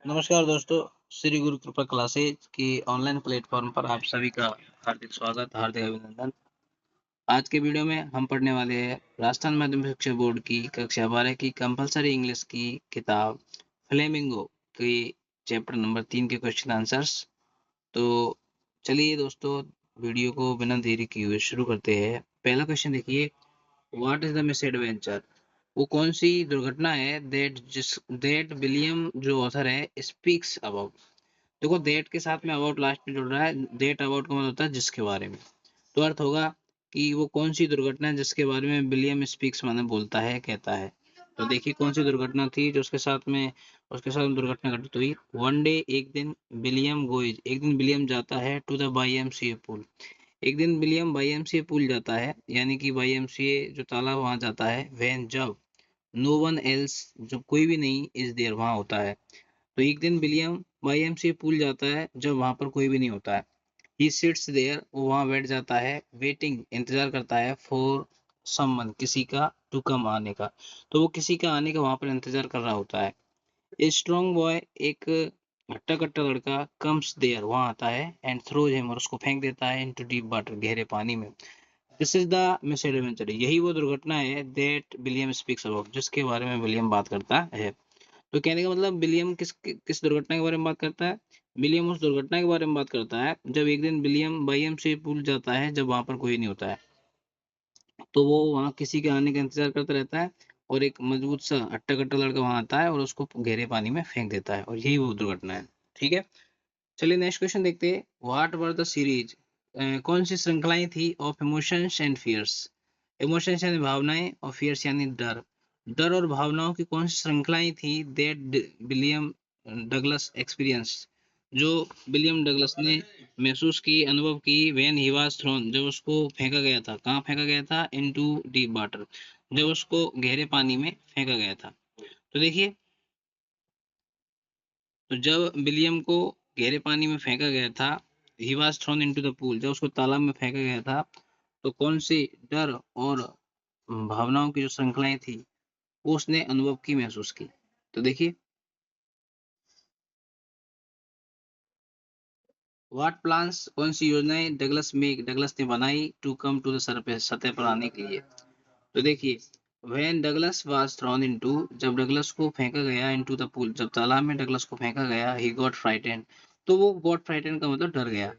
नमस्कार दोस्तों, श्री गुरु कृपा क्लासेज की ऑनलाइन प्लेटफॉर्म पर आप सभी का हार्दिक स्वागत, हार्दिक अभिनंदन। आज के वीडियो में हम पढ़ने वाले हैं राजस्थान माध्यमिक शिक्षा बोर्ड की कक्षा 12 की कंपलसरी इंग्लिश की किताब फ्लेमिंगो की चैप्टर नंबर 3 के क्वेश्चन आंसर्स। तो चलिए दोस्तों, वीडियो को बिना देरी किए हुए शुरू करते हैं। पहला क्वेश्चन देखिए, what is the miss adventure? वो कौन सी दुर्घटना है दैट विलियम जो ऑथर है स्पीक्स अबाउट। देखो, डेट के साथ में अबाउट लास्ट में जुड़ रहा है। डेट अबाउट का मतलब होता है जिसके बारे में। तो अर्थ होगा कि वो कौन सी दुर्घटना है जिसके बारे में विलियम स्पीक्स माने बोलता है, कहता है। तो देखिए कौन सी दुर्घटना थी जो उसके साथ में दुर्घटना घटित हुई। वन डे, एक दिन, विलियम गोइज, एक दिन विलियम जाता है टू द YMCA पूल। एक दिन विलियम YMCA पूल जाता है, यानी कि YMCA जो तालाब वहां जाता है। व्हेन, जब, नो वन एल्स, जब कोई भी नहीं, इज देयर, वहां होता है। तो एक दिन विलियम YMCA पूल जाता है जब वहां पर कोई भी नहीं होता है। ही सिट्स देयर, वो वहां बैठ जाता है। वेटिंग, इंतजार करता है। फॉर समवन, किसी का। टू कम, आने का। तो वो किसी का आने का वहां पर इंतजार कर रहा होता है। ए स्ट्रॉन्ग बॉय, एक हट्टा कट्टा लड़का, कम्स देयर, वहां आता है। एंड थ्रोज हिम, और उसको फेंक देता है। इनटू डीप वाटर, गहरे पानी में। This is the miss adventure, यही वो दुर्घटना है दैट विलियम स्पीक्स अबाउट, जिसके बारे में विलियम बात करता है। तो कहने का मतलब विलियम किस किस दुर्घटना के बारे में बात करता है? विलियम उस दुर्घटना के बारे में बात करता है जब एक दिन विलियम बाइयम से भूल जाता है, जब वहां पर कोई नहीं होता है। तो वो वहां किसी के आने का इंतजार करता रहता है, और एक मजबूत सा हट्टा कट्टा लड़का वहां आता है और उसको गहरे पानी में फेंक देता है, और यही वो दुर्घटना है। ठीक है, चलिए नेक्स्ट क्वेश्चन देखते हैं। व्हाट वर द सीरीज, कौन सी श्रृंखलाएं थी of emotions and fears? Emotions यानी भावनाएं, और फियर्स यानी डर। डर और भावनाओं की कौन सी श्रृंखलाएं थी दैट विलियम डगलस एक्सपीरियंस, जो विलियम डगलस ने महसूस की, अनुभव की। व्हेन ही वाज थ्रोन, जब उसको फेंका गया था। कहाँ फेंका गया था? इनटू डीप वाटर, जब उसको गहरे पानी में फेंका गया था। तो देखिए, तो जब विलियम को गहरे पानी में फेंका गया था, he was thrown into the pool, जब उसको तालाब में फेंका गया था, तो कौन सी डर और भावनाओं की जो श्रृंखलाएं थी वो उसने अनुभव की, महसूस की। तो देखिए, व्हाट प्लान्स, कौन सी योजनाएं डगलस ने बनाई to come to the surface, सतह पर आने के लिए। तो देखिए, when Douglas was thrown into, जब डगलस को फेंका गया, इनटू द पूल, जब तालाब में डगलस को फेंका गया। ही गॉट फ्राइटेंड, तो वो गॉट फ्राइटेंड का मतलब डर गया।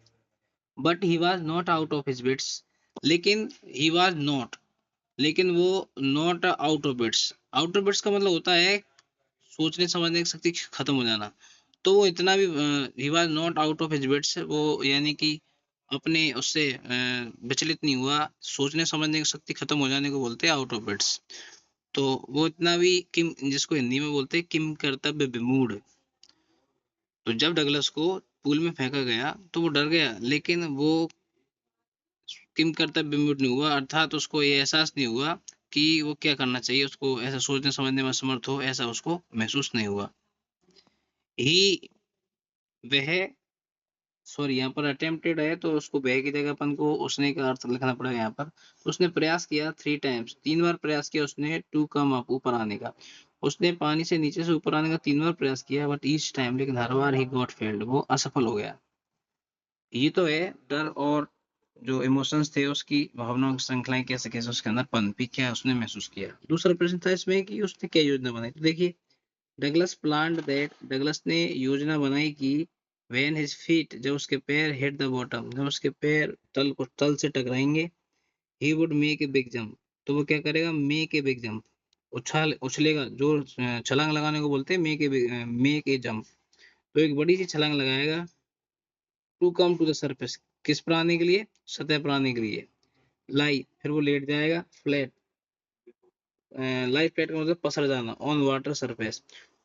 But he was not out of his wits, लेकिन ही वॉज नॉट, लेकिन वो not out of bits. Out of bits का मतलब होता है सोचने समझने की शक्ति खत्म हो जाना। तो वो इतना भी, ही was not out of his bits, वो यानी कि अपने उससे विचलित नहीं हुआ। सोचने समझने की शक्ति खत्म हो जाने को बोलते हैं आउट ऑफ बिट्स। तो वो इतना भी किम, जिसको हिंदी में बोलते हैं किम कर्तव्य विमूढ़। तो जब डगलस को पूल में फेंका गया तो वो डर गया, लेकिन वो किम कर्तव्य विमूढ़ नहीं हुआ, अर्थात उसको ये एहसास नहीं हुआ कि वो क्या करना चाहिए। उसको ऐसा सोचने समझने में असमर्थ हो, ऐसा उसको महसूस नहीं हुआ। ही, वह, सॉरी यहाँ पर अटेम्प्टेड है तो उसको वह की जगह अपन को उसने का अर्थ लिखना पड़ेगा यहाँ पर। तो उसने प्रयास किया 3 टाइम्स, 3 बार प्रयास किया उसने, टू कम अप, ऊपर आने का। उसने पानी से नीचे से ऊपर आने का 3 बार प्रयास किया, बट ईच टाइम, लेकिन हर बार ही गॉट फेल्ड, वो असफल हो गया। ये तो है डर और जो इमोशंस थे उसकी भावनाओं की श्रृंखलाएं कैसे कैसे उसके अंदर पनपी, क्या उसने महसूस किया। दूसरा प्रश्न था इसमें कि उसने क्या योजना बनाई। तो देखिए, डगलस प्लान्ड दैट, डगलस ने योजना बनाई कि व्हेन हिज फीट, जब उसके पैर, हिट द बॉटम, जब उसके पैर तल से टकराएंगे। He would make a big jump, तो वो क्या करेगा? मेक ए बिग जंप, उछलेगा, जो छलांग लगाने को बोलते हैं मेक ए जंप। तो एक बड़ी सी छलांग लगाएगा। To come to the surface, किस पर आने के लिए? सतह पर आने के लिए। लाई, फिर वो लेट जाएगा। फ्लैट, लाइफ फ्लैट का मतलब पसर जाना, ऑन वाटर सरफेस,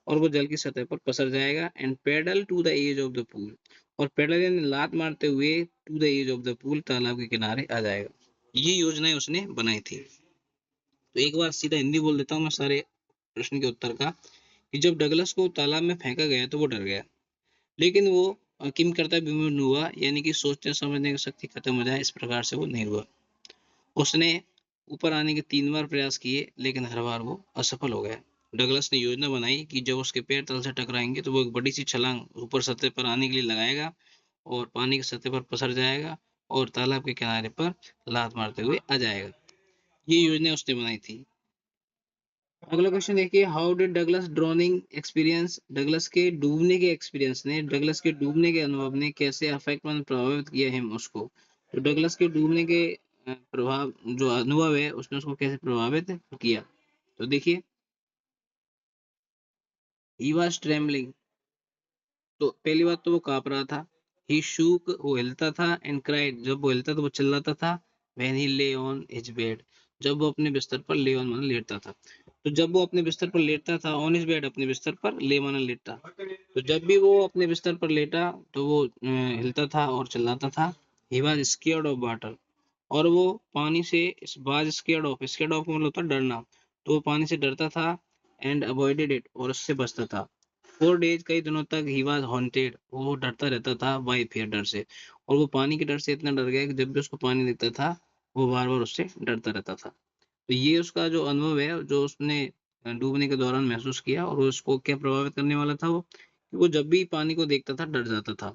और वो जल की सतह पर पसर जाएगा। And paddle to the edge of the pool, और पेडल यानी लात मारते हुए to the edge of the pool, तालाब के किनारे आ जाएगा। ये योजनाएं उसने बनाई थी। तो एक बार सीधा हिंदी बोल देता हूँ मैं सारे प्रश्न के उत्तर का, कि जब डगलस को तालाब में फेंका गया तो वो डर गया, लेकिन वो किम करता विमुख हुआ, यानी कि सोचने समझने की शक्ति खत्म हो जाए, इस प्रकार से वो नहीं हुआ। उसने ऊपर आने के 3 बार प्रयास किए, लेकिन हर बार वो असफल हो गया। डगलस ने योजना बनाई कि जब उसके पैर तल से टकराएंगे तो वो एक बड़ी सी छलांग ऊपर सतह पर आने के लिए लगाएगा और पानी की सतह पर पसर जाएगा और तालाब के किनारे पर लात मारते हुए आ जाएगा। ये योजना उसने बनाई थी। अगला क्वेश्चन देखिए, how did Douglas droning experience, Douglas के डूबने के एक्सपीरियंस ने, डगलस के डूबने के अनुभव ने कैसे अफेक्ट प्रभावित किया है उसको। तो डगलस के डूबने के प्रभाव जो अनुभव है उसने उसको कैसे प्रभावित किया। तो देखिए, ही वाज ट्रेमलिंग, तो पहली बात तो वो कांप रहा था। ही शूक, वो हिलता था। एंड क्राइड, जब वो हिलता तो वो चिल्लाता था। व्हेन ही ले ऑन हिज बेड, जब वो अपने बिस्तर पर ले ऑन माना लेटता था। तो जब वो अपने बिस्तर पर लेटता था, ऑन हिज बेड अपने बिस्तर पर, ले माना लेटता, तो जब भी वो अपने बिस्तर पर लेटा तो वो हिलता था और चिल्लाता था। He was scared of water, और वो पानी से, was scared of, scared of मतलब होता है डरना, तो वो पानी से डरता था। एंड अवॉइडेड इट, और उससे बचता था। 4 डेज, कई दिनों तक, ही वाज हॉन्टेड, वो डरता रहता था, बाय फियर, डर से। और वो पानी के डर से इतना डर गया कि जब भी उसको पानी दिखता था वो बार बार उससे डरता रहता था। तो ये उसका जो अनुभव है जो उसने डूबने के दौरान महसूस किया, और उसको क्या प्रभावित करने वाला था वो, कि वो जब भी पानी को देखता था डर जाता था।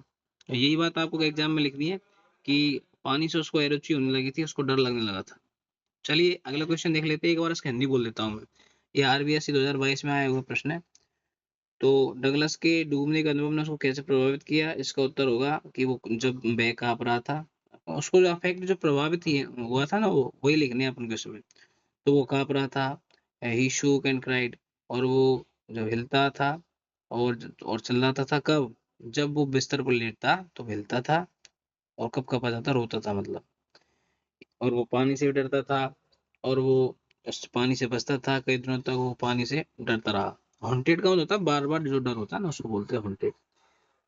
तो यही बात आपको एग्जाम में लिखनी है कि पानी से उसको एरोची होने लगी थी, उसको डर लगने लगा था। चलिए अगला क्वेश्चन देख लेते हैं, एक बार इसका हिंदी बोल देता हूँ मैं। ये आरबीएससी 2022 में आया हुआ प्रश्न है। तो डगलस के डूबने के अनुभव ने उसको कैसे प्रभावित किया, इसका उत्तर होगा कि वो जब बह कांप रहा था, उसको जो अफेक्ट जो प्रभावित हुआ था ना, वो वही लिखने हैं अपन को इसमें। तो वो कांप रहा था, ही शूक एंड क्राइड, और वो जब हिलता था और चिल्लाता था। कब? जब वो बिस्तर पर लेटता तो हिलता था, और कब कब आ जाता, रोता था मतलब। और वो पानी से भी डरता था, और वो उस पानी से बचता था। कई दिनों तक वो पानी से डरता रहा। हॉन्टेड का मतलब होता है बार बार जो डर होता है ना, उसको बोलते हैं haunted.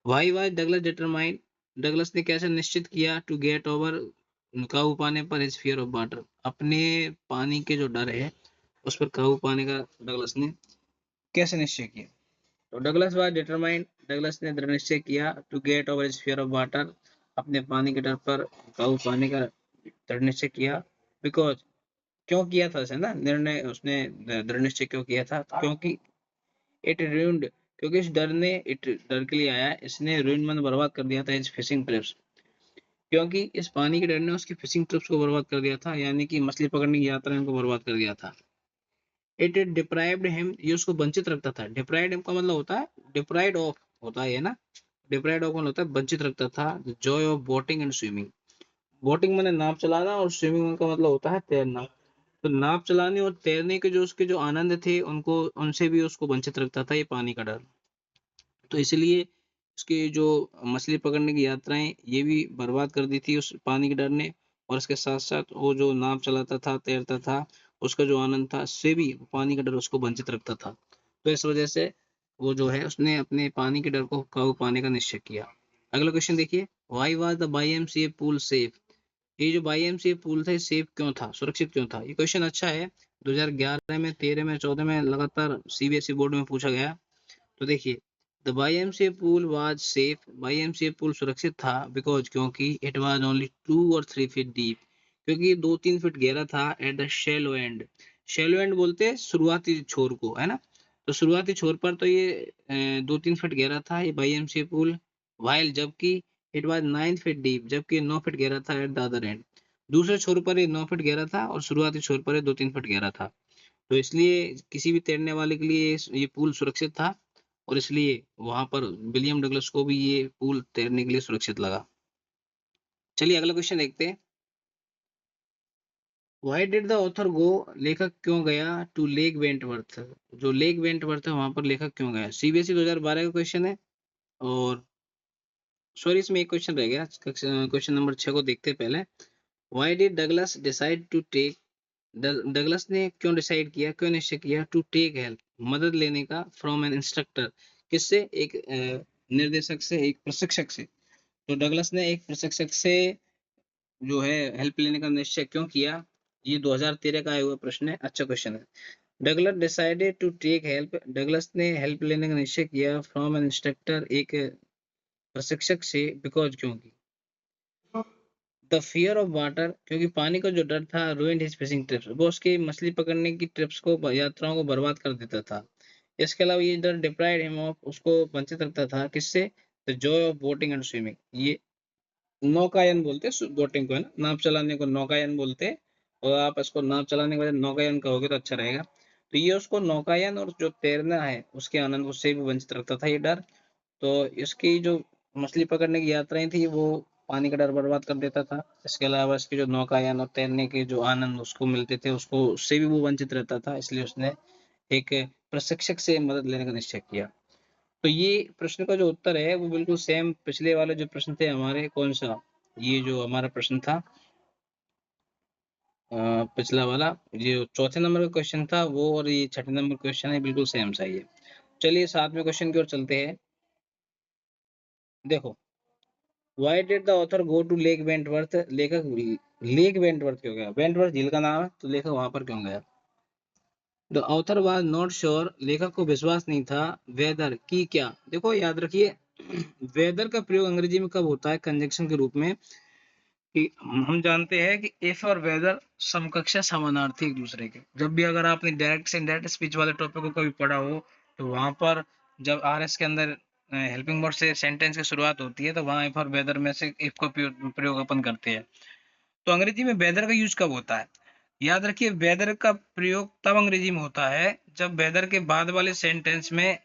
Why was Douglas determined, Douglas ने कैसे निश्चित किया, टू गेट ओवर, काबू पाने पर, हिज फियर ऑफ वाटर, अपने पानी के जो डर है उस पर काबू पाने का डगलस ने कैसे निश्चय किया। तो डगलस वाज डिटरमाइंड, डगलस ने दृढ़ निश्चय किया, to get over his fear of water, अपने पानी के डर पर काबू पाने का दृढ़ निश्चय किया। बिकॉज, क्यों किया था ऐसे ना निर्णय, उसने दृढ़ निश्चय क्यों किया था, क्योंकि इट रूइंड, क्योंकि इस डर ने, इट डर के लिए आया, इसने रूइंड मन बर्बाद कर दिया था इस फिशिंग ट्रिप्स, क्योंकि इस पानी के डर ने उसकी फिशिंग ट्रिप्स को बर्बाद कर दिया था, यानी कि मछली पकड़ने की यात्रा को बर्बाद कर दिया था। इट डिप्राइव्ड हिम, ये उसको वंचित रखता था। डिप्राइव्ड हिम का मतलब होता है डिप्राइव्ड ऑफ, होता है ना। डिप्राइव्ड ऑफ मतलब होता है वंचित रखता था, Joy of boating and swimming. Boating मैंने नाव चलाना, और स्विमिंग का मतलब होता है तैरना। तो नाव चलाने और तैरने के जो उसके जो आनंद थे, उनको, उनसे भी उसको वंचित रखता था ये पानी का डर। तो इसलिए उसकी जो मछली पकड़ने की यात्राएं, ये भी बर्बाद कर दी थी उस पानी के डर ने। और इसके साथ साथ वो जो नाव चलाता था, तैरता था, उसका जो आनंद था, उससे भी पानी का डर उसको वंचित रखता था। तो इस वजह से वो जो है उसने अपने पानी के डर को काबू पाने का निश्चय किया। अगला क्वेश्चन देखिए, why was the YMCA pool safe, ये जो YMCA पूल था सेफ क्यों था, सुरक्षित क्यों था। ये क्वेश्चन अच्छा है, 2011 में, 13 में, 14 में लगातार सीबीएसई बोर्ड में पूछा गया। तो देखिए, the YMCA pool was safe, YMCA pool सुरक्षित था, बिकॉज, क्योंकि इट वाज ओनली 2 और 3 फीट डीप, क्योंकि 2-3 फीट गहरा था। At the shallow and, shallow and बोलते हैं शुरुआती छोर को, है ना। तो शुरुआती छोर पर तो ये 2-3 फीट गहरा था ये YMCA पूल। वाइल, जबकि इट वाज 9 फीट डीप, जबकि 9 फीट गहरा था। एट द अदर एंड, दूसरे छोर पर ये 9 फीट गहरा था, और शुरुआती छोर पर ये 2-3 फीट गहरा था। तो इसलिए किसी भी तैरने वाले के लिए ये पूल सुरक्षित था, और इसलिए वहां पर विलियम डगलस को भी ये पूल तैरने के लिए सुरक्षित लगा। चलिए अगला क्वेश्चन देखते हैं, व्हाई डिड द ऑथर गो, लेखक क्यों गया, टू लेक वेंटवर्थ, जो लेक वेंटवर्थ है वहां पर लेखक क्यों गया। सीबीएसई 2012 का क्वेश्चन है। और सॉरी, इसमें एक क्वेश्चन रह गया, क्वेश्चन नंबर 6 को देखते हैं पहले। Why did Douglas decide to take, Douglas ने क्यों डिसाइड किया, क्यों निश्चय किया, टू टेक हेल्प, मदद लेने का, फ्रॉम एन इंस्ट्रक्टर, किससे, एक निर्देशक से, एक प्रशिक्षक से। तो डगलस ने एक प्रशिक्षक से जो है हेल्प लेने का निश्चय क्यों किया। ये 2013 का आया हुआ प्रश्न है, अच्छा क्वेश्चन है। Douglas decided to take help, Douglas ने हेल्प लेने का निश्चय किया, फ्रॉम एन इंस्ट्रक्टर, एक प्रशिक्षक से, बिकॉज, क्योंकि, द फियर ऑफ वाटर, क्योंकि पानी का जो डर था, रूइंड हिज फिशिंग ट्रिप्स, वो उसके मछली पकड़ने की ट्रिप्स को, यात्राओं को बर्बाद कर देता था। इसके अलावा ये इधर डिप्राइव्ड हिम ऑफ, उसको वंचित रखता था किससे, the Joy of boating and swimming. ये नौकायन बोलते हैं बोटिंग को, है ना, नाव चलाने को नौकायन बोलते हैं, और आप इसको नाव चलाने के बजाय नौकायन कहोगे तो अच्छा रहेगा। तो ये उसको नौकायन और जो तैरना है उसके आनंद उससे भी वंचित रखता था ये डर। तो इसकी जो मछली पकड़ने की यात्राएं थी वो पानी का डर बर्बाद कर देता था। इसके अलावा इसके जो नौकायन और तैरने के जो आनंद उसको मिलते थे उसको, उससे भी वो वंचित रहता था, इसलिए उसने एक प्रशिक्षक से मदद लेने का निश्चय किया। तो ये प्रश्न का जो उत्तर है वो बिल्कुल सेम पिछले वाले जो प्रश्न थे हमारे, कौन सा, ये जो हमारा प्रश्न था पिछला वाला, ये चौथे नंबर का क्वेश्चन था वो, और ये छठे नंबर क्वेश्चन है, बिल्कुल सेम सा ही है। चलिए सातवें क्वेश्चन की ओर चलते हैं। देखो, why did the author go to Lake Wentworth, लेखक लेक वेंटवर्थ क्यों गया, वेंटवर्थ झील का नाम है तो लेखक वहां पर क्यों गया। The author was not sure, लेखक को विश्वास नहीं था, वेदर की क्या, देखो याद रखिए वेदर का प्रयोग अंग्रेजी में कब होता है कंजंक्शन के रूप में, कि हम जानते हैं कि इफ और वेदर समकक्ष है, समानार्थी एक दूसरे के। जब भी अगर आपने डायरेक्ट से इनडायरेक्ट स्पीच वाले टॉपिक को कभी पढ़ा हो तो वहां पर जब आरएस के अंदर हेल्पिंग वर्ड से सेंटेंस की शुरुआत होती है तो वहां इफ और वेदर में से इफ का प्रयोग अपन करते हैं। तो अंग्रेजी में वेदर का यूज कब होता है, याद रखिए वेदर का प्रयोग तब अंग्रेजी में होता है जब वेदर के बाद वाले सेंटेंस में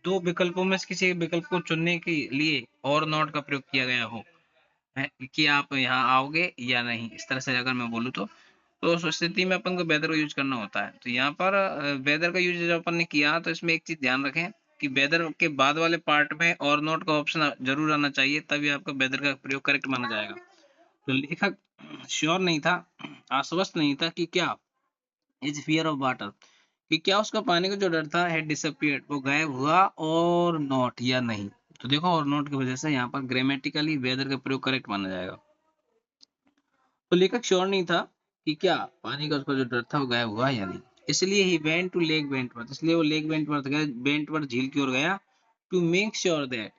दो विकल्पों में से किसी विकल्प को चुनने के लिए और नॉट का प्रयोग किया गया हो, है कि आप यहाँ आओगे या नहीं, इस तरह से अगर मैं बोलूँ तो उस स्थिति में अपन को वेदर का यूज करना होता है। तो यहाँ पर वेदर का यूज जब अपन ने किया तो इसमें एक चीज ध्यान रखें कि वेदर के बाद वाले पार्ट में और नॉट का ऑप्शन जरूर आना चाहिए, तभी आपका वेदर का प्रयोग करेक्ट माना जाएगा। तो लेखक श्योर नहीं था, आश्वस्त नहीं था कि क्या इज फियर ऑफ वाटर, कि क्या उसका पानी का जो डर था है डिसअपियर्ड, वो गायब हुआ, और नॉट या नहीं। तो देखो और नॉट की वजह से यहाँ पर ग्रामेटिकली वेदर का प्रयोग करेक्ट माना जाएगा। तो लेखक श्योर नहीं था कि क्या पानी का उसका जो डर था वो गायब हुआ या नहीं, इसलिए he went to Lake Wentworth, इसलिए वो लेक वेंटवर्थ गया, वेंटवर्थ झील की ओर गया, टू मेक श्योर दैट,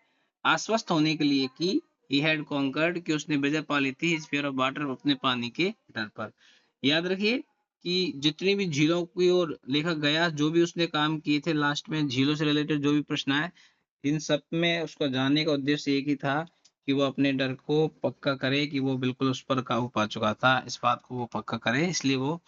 आश्वस्त होने के लिए कि ही हैड कॉन्कर्ड, कि उसने विजय पा ली थी, हिज फियर ऑफ वाटर, अपने पानी के डर पर। याद रखिए कि जितनी भी झीलों की ओर लेखक गया, जो भी उसने काम किए थे लास्ट में झीलों से रिलेटेड जो भी प्रश्न आए, इन सब में उसका जानने का उद्देश्य एक ही था कि वो अपने डर को पक्का करे, कि वो बिल्कुल उस पर काबू पा चुका था, इस बात को वो पक्का करे, इसलिए वो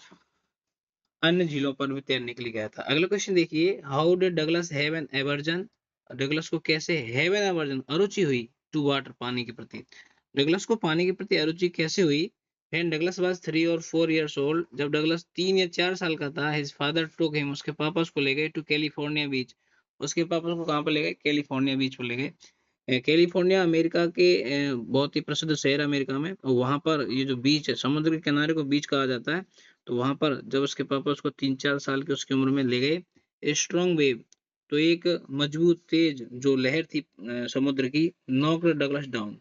अन्य झीलों पर भी तैरने के लिए गया था। अगला क्वेश्चन देखिए, how did Douglas have an aversion, Douglas को कैसे हैव एन एवर्जन, अरुचि हुई, टू वाटर, पानी के प्रति। डगलस को पानी के प्रति अरुचि कैसे हुई। When Douglas was 3 or 4 years old, जब डगलस 3 या 4 साल का था, हिज फादर टुक हिम, उसके पापा उसको ले गए, टू कैलिफोर्निया बीच, उसके पापा उसको कहाँ पर ले गए, कैलिफोर्निया बीच पर ले गए। कैलिफोर्निया अमेरिका के बहुत ही प्रसिद्ध शहर अमेरिका में, और वहां पर ये जो बीच है, समुद्र के किनारे को बीच कहा जाता है। तो वहां पर जब उसके पापा उसको 3-4 साल की उसकी उम्र में ले गए, स्ट्रॉन्ग वेव, तो एक मजबूत तेज जो लहर थी समुद्र की, नॉक डगलस डाउन।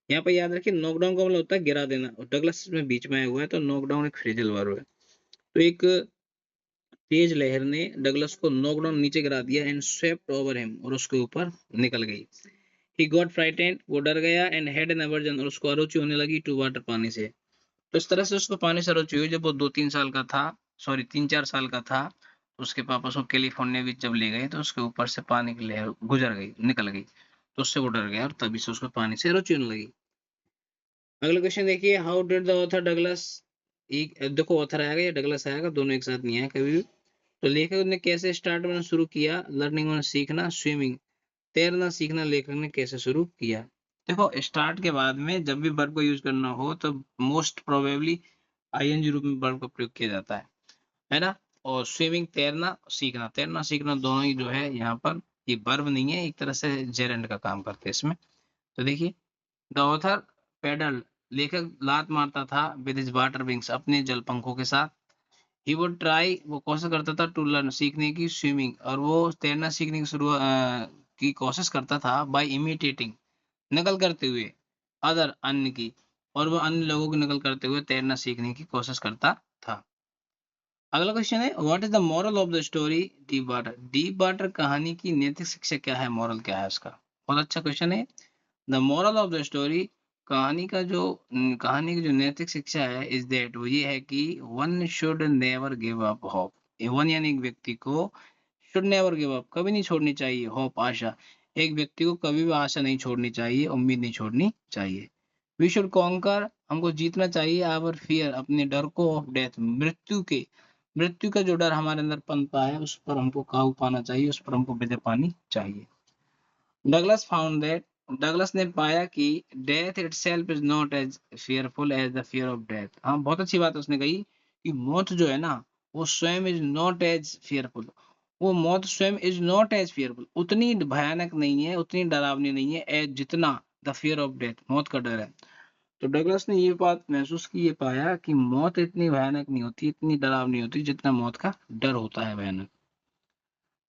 यहाँ पर याद रखिए नॉकडाउन का मतलब होता है गिरा देना, और डगलस में बीच में आया हुआ है तो नॉकडाउन एक फ्रेजल वर्ब है। तो एक तेज लहर ने डगलस को नॉकडाउन नीचे गिरा दिया, एंड स्वेप्ट ओवर हिम, और उसके ऊपर निकल गई। ही गॉट फ्राइटेंड, वो डर गया, एंड हैड एन एवर्जन, और उसको अरुचि होने लगी, टू वाटर, पानी से। तो इस तरह से उसको पानी से रुचि हुई जब वो 2-3 साल का था, सॉरी 3-4 साल का था। तो उसके पापा उसको कैलिफोर्निया बीच जब ले गए तो उसके ऊपर से पानी की लहर गुजर गई, निकल गई, तो उससे वो डर गया और तभी से उसको पानी से रुचि होने लगी। अगला क्वेश्चन देखिए, how did the author Douglas, एक देखो ऑथर आएगा या डगलस आएगा, दोनों एक साथ नहीं आए कभी भी। तो लेखक ने कैसे स्टार्ट में शुरू किया, लर्निंग में सीखना, स्विमिंग, तैरना सीखना लेखक ने कैसे शुरू किया। देखो स्टार्ट के बाद में जब भी वर्ब को यूज करना हो तो मोस्ट प्रोबेबली आईएनजी रूप में वर्ब का प्रयोग किया जाता है ना। और स्विमिंग तैरना सीखना, तैरना सीखना दोनों ही जो है यहाँ पर ये वर्ब नहीं है, एक तरह से जेरेंड का काम करते हैं इसमें। तो देखिए, द ऑथर पेडल, लेखक लात मारता था, विद हिज वाटर विंग्स, अपने जल पंखों के साथ। ही वुड ट्राई, वो कोशिश करता था, टू लर्न, सीखने की, स्विमिंग, और वो तैरना सीखने की की कोशिश करता था, बाय इमिटेटिंग, नकल करते हुए, अदर, अन्य की, और वो अन्य लोगों की नकल करते हुए तैरना सीखने की कोशिश करता था। अगला क्वेश्चन है, what is the moral of the story, deep water, deep water कहानी की नैतिक शिक्षा क्या है, मॉरल क्या है उसका। बहुत अच्छा क्वेश्चन है। The moral of the story, कहानी की जो नैतिक शिक्षा है, इज दैट, वो ये है कि one should never give up hope, one यानी एक व्यक्ति को शुड नेवर गिव अप, कभी नहीं छोड़नी चाहिए होप, आशा। एक व्यक्ति को कभी भी आशा नहीं छोड़नी चाहिए, उम्मीद नहीं छोड़नी चाहिए। वी शुड कॉन्कर, हमको जीतना चाहिए आवर फियर, अपने डर को, ऑफ डेथ, मृत्यु के, मृत्यु का जो डर हमारे अंदर पनपा है उस पर हमको काबू पाना चाहिए, उस पर हमको विजय पानी चाहिए। डगलस फाउंड दैट, डगलस ने पाया कि death itself is not as fearful as the fear of death. हाँ, बहुत अच्छी बात उसने कही कि मौत जो है ना, वो स्वयं इज नॉट एज फियरफुल, वो मौत स्वयं इज नॉट एज फियरफुल, उतनी भयानक नहीं है, उतनी डरावनी नहीं है एज जितना द फियर ऑफ डेथ, मौत का डर है। तो डगलस ने ये बात महसूस की, ये पाया कि मौत इतनी भयानक नहीं होती, इतनी डरावनी होती जितना मौत का डर होता है भयानक।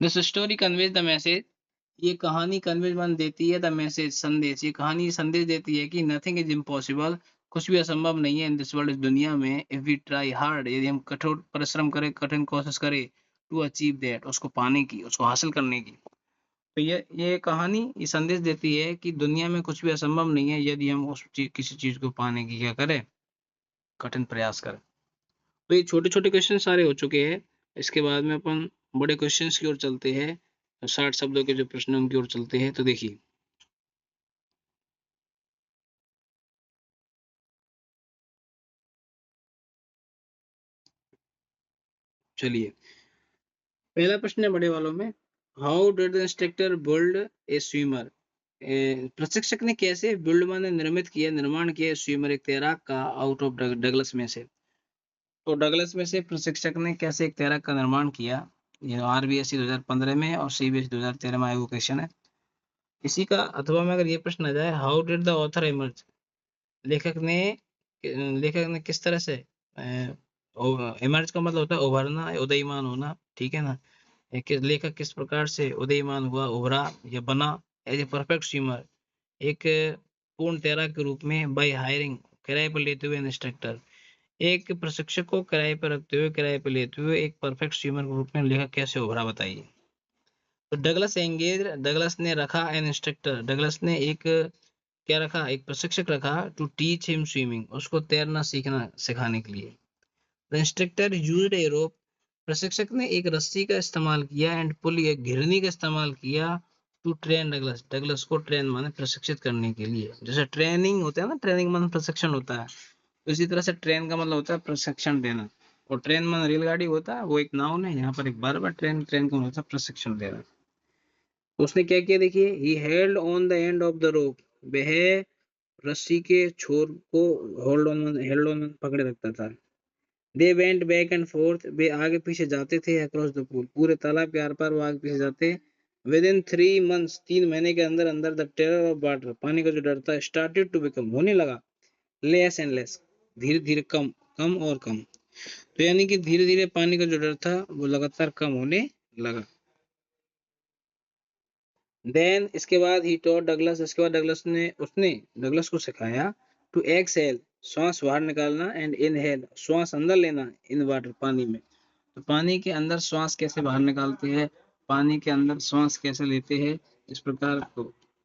This story conveys the message, ये कहानी कन्वेज वन देती है द मैसेज, संदेश, ये कहानी संदेश देती है कि नथिंग इज इम्पॉसिबल, कुछ भी असंभव नहीं है इन दिस वर्ल्ड, इस दुनिया में, इफ वी ट्राई हार्ड, यदि हम कठोर परिश्रम करें, कठिन कोशिश करें, टू अचीव दैट, उसको पाने की, उसको हासिल करने की। तो ये कहानी ये संदेश देती है कि दुनिया में कुछ भी असंभव नहीं है यदि हम उस चीज, किसी चीज को पाने की क्या करें, कठिन प्रयास करें। तो ये छोटे छोटे क्वेश्चन सारे हो चुके हैं। इसके बाद में अपन बड़े क्वेश्चंस की ओर चलते हैं, 60 शब्दों के जो प्रश्न उनकी ओर चलते हैं। तो देखिए, चलिए, पहला प्रश्न है बड़े वालों में, how did the instructor build a swimmer, प्रशिक्षक ने कैसे, बिल्ड माने निर्मित किया, निर्माण किया, स्विमर एक तैराक का, आउट ऑफ डगलस में से। तो डगलस में से प्रशिक्षक ने कैसे एक तैराक का निर्माण किया, ये आरबीएससी 2015 में और सीबीएसई 2013 में आया हुआ क्वेश्चन है। इसी का अथवा में अगर ये प्रश्न आ जाए, how did the author emerge, लेखक ने किस तरह से, इमर्ज का मतलब होता है उभरना, उदयमान होना, ठीक है ना। लेखक किस प्रकार से उदयमान हुआ, उभरा या बना, एज ए परफेक्ट स्विमर, एक पूर्ण तैराक के रूप में, बाय हायरिंग, किराए पर लेते हुए, इंस्ट्रक्टर, एक प्रशिक्षक को किराए पर रखते हुए, किराए पर लेते हुए एक परफेक्ट स्विमर के रूप में लेखक कैसे उभरा, बताइए। तो डगलस एंगेज, डगलस ने रखा एन इंस्ट्रक्टर, डगलस ने एक क्या रखा, एक प्रशिक्षक रखा, टू टीच हिम स्विमिंग, उसको तैरना सीखना सिखाने के लिए। द इंस्ट्रक्टर यूज्ड ए रोप, प्रशिक्षक ने एक रस्सी का इस्तेमाल किया, एंड पुली, एक घिरनी का इस्तेमाल किया, टू ट्रेन डगलस, डगलस को ट्रेन माने प्रशिक्षित करने के लिए। जैसे ट्रेनिंग होता है ना, ट्रेनिंग माने प्रशिक्षण होता है, तो इसी तरह से ट्रेन का मतलब होता है प्रशिक्षण देना, और ट्रेन माने रेलगाड़ी होता है, वो एक नाउन है, यहाँ पर एक वर्ब है, ट्रेन, ट्रेन का मतलब होता है प्रशिक्षण देना। तो उसने क्या किया, देखिए, he held on the end of the rope, वह रस्सी के छोर को हेल्ड ऑन पकड़े रखता था। They went back and forth, वे आगे पीछे जाते थे, अक्रॉस द पूल, पूरे तालाब के आर पार वो आगे पीछे जाते। विद इन 3 months, 3 महीने के अंदर अंदर, द टेरर ऑफ वाटर, पानी का जो डर था, स्टार्टेड टू बिकम, होने लगा, लेस एंड लेस, धीरे धीरे कम, कम और कम। तो यानी कि धीरे धीरे पानी का जो डर था वो लगातार कम होने लगा। देन इसके बाद ही टॉट डगलस, इसके बाद उसने डगलस को सिखाया, टू एक्सहेल, श्वास बाहर निकालना, एंड इनहेल, श्वास अंदर लेना, इन वाटर, पानी में। तो पानी के अंदर श्वास कैसे बाहर निकालते हैं, पानी के अंदर श्वास कैसे लेते हैं, इस प्रकार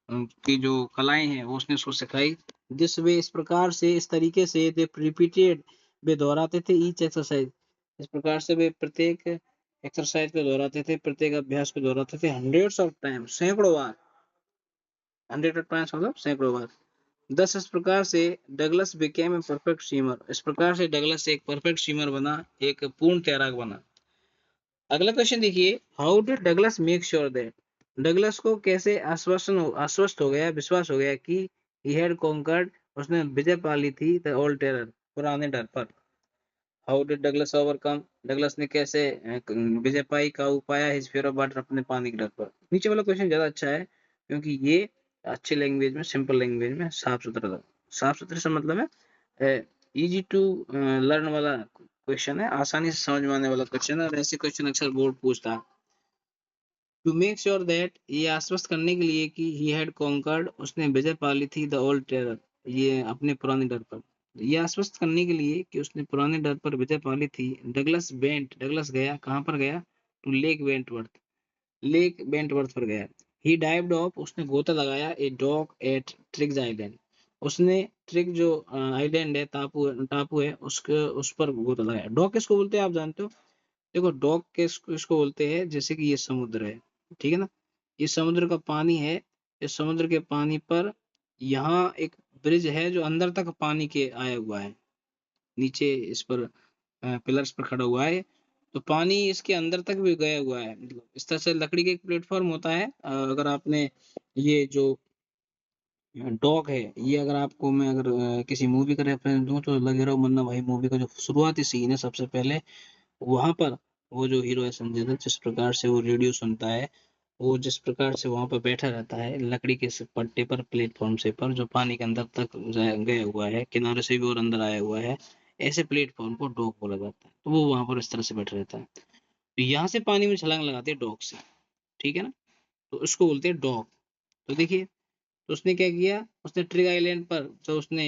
की जो कलाएं हैं वो उसने उसको सिखाई। जिस वे, इस प्रकार से, इस तरीके से, दे रिपीटेड, वे दोहराते थे, ईच एक्सरसाइज, इस प्रकार से वे प्रत्येक एक्सरसाइज को दोहराते थे, प्रत्येक अभ्यास को दोहराते थे, हंड्रेड्स ऑफ टाइम, सैकड़ों बार, 100 मतलब सैकड़ों बार। 10, इस प्रकार से Douglas became a perfect swimmer, इस प्रकार से डगलस एक परफेक्ट स्विमर बना, एक पूर्ण तैराक बना। अगला क्वेश्चन देखिए, how did Douglas make sure that, Douglas को कैसे आश्वस्त हो गया, विश्वास हो गया कि ही हैड कॉन्कर्ड, उसने विजय पा ली थी, द ओल्ड टेरर, पुराने डर पर। How did Douglas overcome, Douglas ने कैसे विजय पाई, काबू पाया, हिज फियर ऑफ वाटर, अपने पानी के डर पर। नीचे वाला क्वेश्चन ज्यादा अच्छा है क्योंकि ये अच्छी लैंग्वेज में, सिंपल लैंग्वेज में, साफ सुथरा था। साफ सुथरे से मतलब है इजी टू लर्न वाला क्वेश्चन है, आसानी से समझ में आने वाला क्वेश्चन है, और ऐसे क्वेश्चन अक्सर बोर्ड पूछता है। टू मेक श्योर दैट, ये आश्वस्त करने के लिए कि ही हैड कॉन्कर्ड, उसने विजय पा ली थी, द ओल्ड टेरर, ये अपने पुराने डर पर। ये आश्वस्त करने के लिए कि उसने पुराने डर पर विजय पा ली थी, डगलस बेंट, डगलस गया, कहाँ पर गया, टू लेक वेंटवर्थ, लेक बेंटवर्थ पर गया। ही डाइव्ड ऑफ, उसने गोता लगाया, ए डॉक एट ट्रिग्स आइलैंड, उसने ट्रिग जो आइलैंड है, टापू है, उसके उस पर गोता लगाया। डॉक किसको बोलते हैं आप जानते हो, देखो डॉग के इसको बोलते हैं, जैसे कि ये समुद्र है, ठीक है ना, ये समुद्र का पानी है, इस समुद्र के पानी पर यहाँ एक ब्रिज है जो अंदर तक पानी के आया हुआ है, नीचे इस पर पिलर्स पर खड़ा हुआ है, तो पानी इसके अंदर तक भी गया हुआ है। मतलब इस तरह से लकड़ी का एक प्लेटफॉर्म होता है। अगर आपने ये जो डॉग है, ये अगर आपको मैं अगर किसी मूवी का रेफरेंस दूं तो लगे रहो मन्ना भाई मूवी का जो शुरुआती सीन है, सबसे पहले वहां पर वो जो हीरो है संजय दत्त, जिस प्रकार से वो रेडियो सुनता है, वो जिस प्रकार से वहां पर बैठा रहता है लकड़ी के पट्टे पर, प्लेटफॉर्म से पर जो पानी के अंदर तक गया हुआ है, किनारे से भी और अंदर आया हुआ है, ऐसे प्लेटफॉर्म को डॉग बोला जाता है। तो वो वहां पर इस तरह से बैठा रहता है, तो यहाँ से पानी में छलांग लगाते हैं डॉग से, ठीक है ना, तो उसको बोलते हैं डॉग। तो देखिए, तो उसने क्या किया, उसने ट्रिग आइलैंड पर जो उसने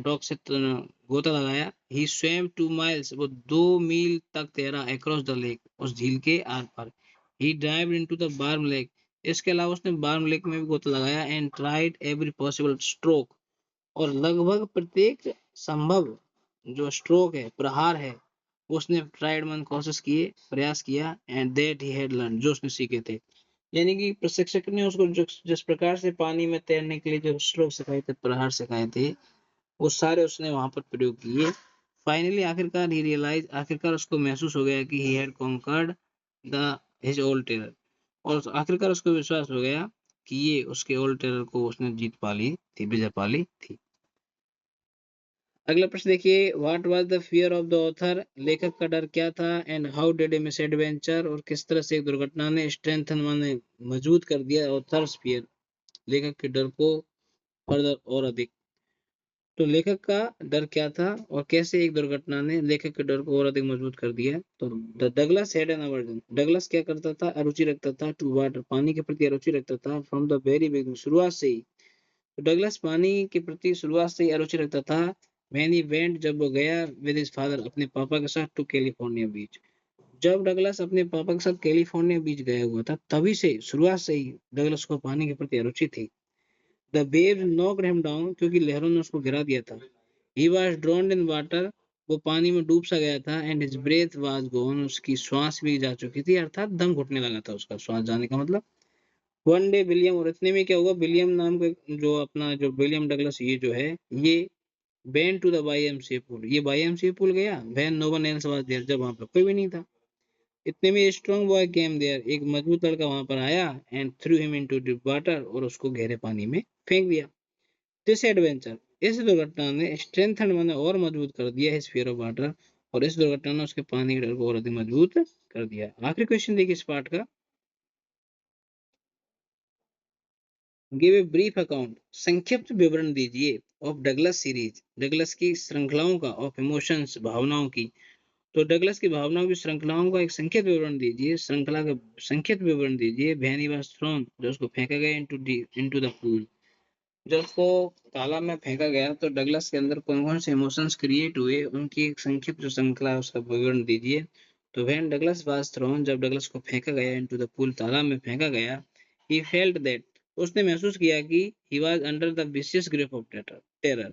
डॉग से गोता लगाया, ही स्वेम 2 माइल्स, वो 2 मील तक तैरा अक्रॉस द लेक, उस झील के आर पार। He dive into the Barm lake, इसके अलावा उसने बार्म लेक में भी गोता लगाया, and tried every possible stroke, और लगभग प्रत्येक संभव जो स्ट्रोक है, प्रहार है, उसने ट्राइड मन कोशिश किए, प्रयास किया, and that he had learn, जो उसने सीखे थे। यानी कि प्रशिक्षक ने उसको जिस प्रकार से पानी में तैरने के लिए जो स्ट्रोक सिखाए थे, प्रहार सिखाए थे, वो सारे उसने वहां पर प्रयोग किए। फाइनली आखिरकार ही रियलाइज, आखिरकार उसको महसूस हो गया कि he had conquered the his old terror, और आखिरकार उसको विश्वास हो गया कि ये उसके ओल्ड टेरर को उसने जीत पा ली थी, विजय पा ली थी। अगला प्रश्न देखिए, what was the fear of the author, लेखक का डर क्या था, and how did a miss adventure, और किस तरह से एक दुर्घटना ने स्ट्रेंथन माने मजबूत कर दिया ऑथर्स फियर, लेखक के डर को फर्दर और अधिक। तो लेखक का डर क्या था और कैसे एक दुर्घटना ने लेखक के डर को और अधिक मजबूत कर दिया। तो Douglas had an aversion, Douglas क्या करता था, अरुचि रखता था, टू वाटर, पानी के प्रति अरुचि रखता था, फ्रॉम द वेरी बिगिनिंग, शुरुआत से ही। तो डगलस पानी के प्रति शुरुआत से ही अरुचि रखता था। व्हेन ही वेंट, जब वो गया, विद हिज फादर, अपने पापा के साथ, टू कैलिफोर्निया बीच, जब डगलस अपने पापा के साथ कैलिफोर्निया बीच गया हुआ था, तभी से, शुरुआत से ही डगलस को पानी के प्रति अरुचि थी। The waves knocked him down, क्योंकि लहरों ने उसको गिरा दिया था। ही वाज ड्रॉन्ड इन वाटर, वो पानी में डूब सा गया था, and his breath was gone, उसकी श्वास भी जा चुकी थी, अर्थात दम घुटने लगा था उसका, श्वास जाने का मतलब। वन डे विलियम, और इतने में क्या हुआ, विलियम नाम का जो अपना जो विलियम डगलस ये जो है, ये went to the YMCA pool, ये वाईएमसीए पूल गया, when no one else was there, जब वहां पर कोई भी नहीं था। इतने में स्ट्रॉन्ग बॉय केम देयर, एक मजबूत लड़का वहां पर आया, and through him into deep water, और उसको गहरे पानी में फेंक दिया। दिस एडवेंचर, इस दुर्घटना ने स्ट्रेंथन मैंने और मजबूत कर दिया हिज फियर ऑफ वाटर, और इस दुर्घटना ने उसके पानी के डर को और अधिक मजबूत कर दिया। आखिरी क्वेश्चन देखिए इस पार्ट का, गिव ए ब्रीफ अकाउंट, संक्षिप्त विवरण दीजिए, ऑफ डगलस सीरीज, डगलस की श्रृंखलाओं का, ऑफ इमोशंस, भावनाओं की। तो डगलस की भावनाओं की श्रृंखलाओं का एक संक्षिप्त विवरण दीजिए, श्रृंखला का संक्षिप्त विवरण दीजिए। व्हेन ही वाज थ्रोन, जो उसको फेंका गया इनटू द पूल, जब उसको तालाब में फेंका गया, तो डगलस के अंदर कौन कौन से इमोशंस क्रिएट हुए, उनकी एक संक्षिप्त जो श्रृंखला है उसका विवरण दीजिए। तो व्हेन डगलस वाज थ्रोन, जब डगलस को फेंका गया इनटू द पूल, तालाब में फेंका गया, ही फेल्ट दैट, उसने महसूस किया कि he was under the vicious grip of terror,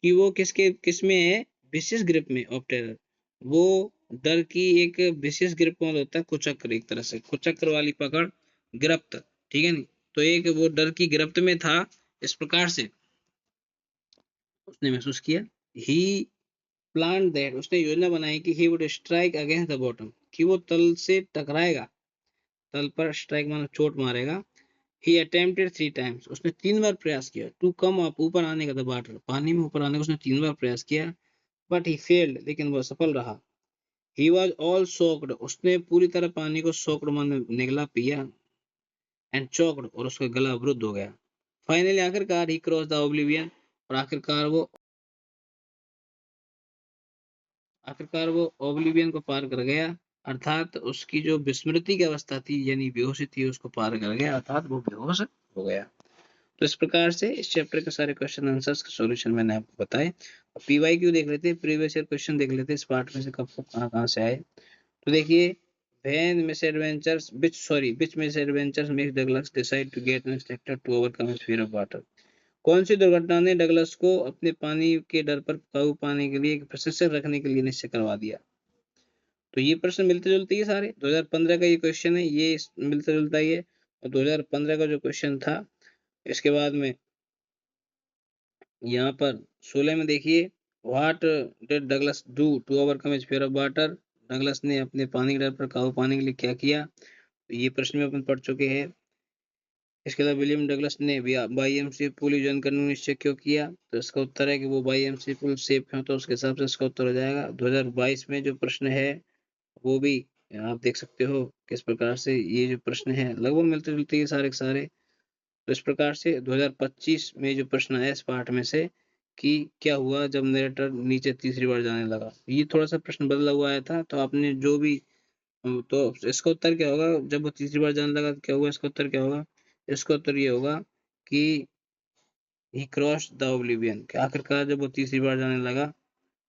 कि वो किसके किसमें है, विशेष ग्रिप में, ऑफ टेरर, वो डर की एक विशेष ग्रिप में होता है, कुचक्र, एक तरह से कुचक्र वाली पकड़, गिरफ्त, ठीक है नहीं, तो एक वो डर की गिरफ्त में था, इस प्रकार से उसने महसूस किया। ही प्लान दैट, उसने योजना बनाई कि he would strike against the bottom, कि वो तल से टकराएगा, तल पर स्ट्राइक मानो चोट मारेगा। ही अटेम्प्टेड 3 टाइम्स, उसने 3 बार प्रयास किया, टू कम अप, ऊपर आने का, द वाटर, पानी में ऊपर आने का उसने 3 बार प्रयास किया, बट ही फेल्ड, लेकिन वह सफल रहा। ही वॉज ऑल सोक्ड, उसने पूरी तरह पानी को सोक्ड माने निगला, पिया, एंड चोक्ड, और उसका गला अवरुद्ध हो गया। फाइनली आखिरकार ही क्रॉस द ओब्लिवियन, और आखिरकार वो ओब्लिवियन को पार कर गया, अर्थात उसकी जो विस्मृति की अवस्था थी, यानी बेहोशी थी, उसको पार कर गया, अर्थात वो बेहोश हो गया। तो इस प्रकार से इस चैप्टर के सारे क्वेश्चन आंसर्स के सॉल्यूशन मैंने आपको बताए। पीवाईक्यू देख लेते हैं, प्रीवियस ईयर क्वेश्चन देख लेते हैं, इस पार्ट में से कब कब कहाँ कहाँ से आए। तो देखिए, when misadventures which misadventures makes Douglas decide to get instructor to overcome his fear of water, कौन सी दुर्घटना ने डगलस को अपने पानी के डर पर काबू पाने के लिए एक प्रशिक्षक रखने के लिए निश्चय करवा दिया। तो ये प्रश्न मिलते जुलते ही सारे 2015 का ये क्वेश्चन है, ये मिलता जुलता ही है। और 2015 का जो क्वेश्चन था, इसके बाद में यहाँ पर 16 में देखिए, what did Douglas do to overcome his fear of water. Douglas ने अपने पानी के डर पर काबू पाने के लिए क्या किया, तो ये प्रश्न में अपन पढ़ चुके हैं। इसके अलावा विलियम डगलस ने वाईएमसी पुल ज्वाइन करने का निश्चय क्यों किया, तो इसका उत्तर है कि वो वाईएमसी पुल सेफ क्यों, तो उसके हिसाब से इसका उत्तर हो जाएगा। 2022 में जो प्रश्न है वो भी आप देख सकते हो किस प्रकार से ये जो प्रश्न है लगभग मिलते जुलते ही सारे के सारे। तो इस प्रकार से 2025 में जो प्रश्न है इस पार्ट में से कि क्या हुआ जब नरेटर नीचे तीसरी बार जाने लगा, ये थोड़ा सा प्रश्न बदला हुआ आया था। तो आपने जो भी तो इसका उत्तर क्या होगा, जब वो तीसरी बार जाने लगा तो क्या हुआ, इसका उत्तर क्या होगा, इसका उत्तर ये होगा कि ही क्रॉस्ड द ओब्लिवियन, कि आखिरकार जब वो तीसरी बार जाने लगा,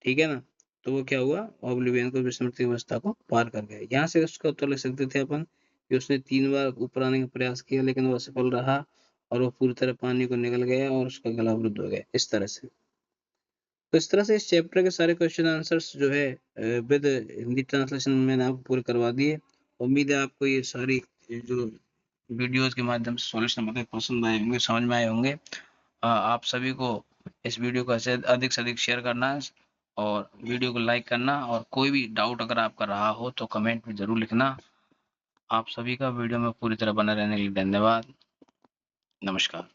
ठीक है ना, तो वो क्या हुआ, ओब्लिवियन को, विस्मृति अवस्था को पार कर गया। यहाँ से उसका उत्तर लिख सकते थे अपन कि उसने 3 बार ऊपर आने का प्रयास किया लेकिन वो असफल रहा और वो पूरी तरह पानी को निकल गया और उसका गला अवरुद्ध हो गया, इस तरह से। तो इस तरह से इस चैप्टर के सारे क्वेश्चन आंसर्स जो है विद हिंदी ट्रांसलेशन मैंने आपको पूरे करवा दिए। उम्मीद है आपको ये सारी जो वीडियोस के माध्यम से सॉल्यूशन बताए पसंद आए होंगे, समझ में आए होंगे। आप सभी को इस वीडियो को अधिक से अधिक शेयर करना है और वीडियो को लाइक करना, और कोई भी डाउट अगर आपका रहा हो तो कमेंट में ज़रूर लिखना। आप सभी का वीडियो में पूरी तरह बने रहने के लिए धन्यवाद। नमस्कार।